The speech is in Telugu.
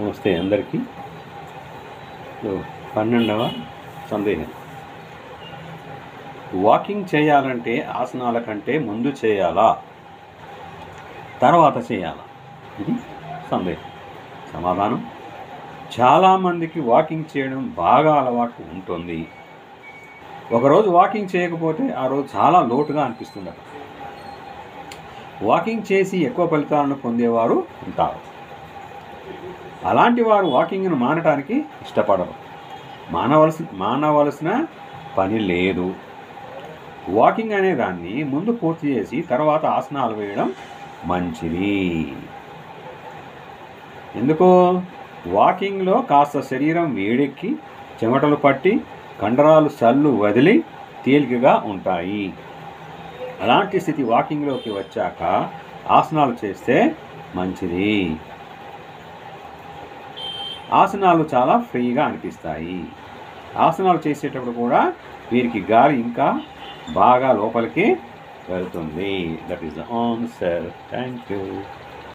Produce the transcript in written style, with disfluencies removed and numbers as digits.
నమస్తే అందరికీ. 12వ సందేహం. వాకింగ్ చేయాలంటే ఆసనాల కంటే ముందు చేయాలా, తర్వాత చేయాలా? ఇది సందేహం. సమాధానం: చాలామందికి వాకింగ్ చేయడం బాగా అలవాటు ఉంటుంది. ఒకరోజు వాకింగ్ చేయకపోతే ఆ రోజు చాలా లోటుగా అనిపిస్తుందట. వాకింగ్ చేసి ఎక్కువ ఫలితాలను పొందేవారు ఉంటారు. అలాంటి వారు వాకింగ్ను మానటానికి ఇష్టపడరు. మానవలసిన పని లేదు. వాకింగ్ అనే దాన్ని ముందు పూర్తి చేసి తర్వాత ఆసనాలు వేయడం మంచిది. ఎందుకు? వాకింగ్లో కాస్త శరీరం వేడెక్కి చెమటలు పట్టి కండరాలు సల్లు వదిలి తేలికగా ఉంటాయి. అలాంటి స్థితి వాకింగ్లోకి వచ్చాక ఆసనాలు చేస్తే మంచిది. ఆసనాలు చాలా ఫ్రీగా అనిపిస్తాయి. ఆసనాలు చేసేటప్పుడు కూడా వీరికి గాలి ఇంకా బాగా లోపలికి వెళ్తుంది. That is the answer. Thank you.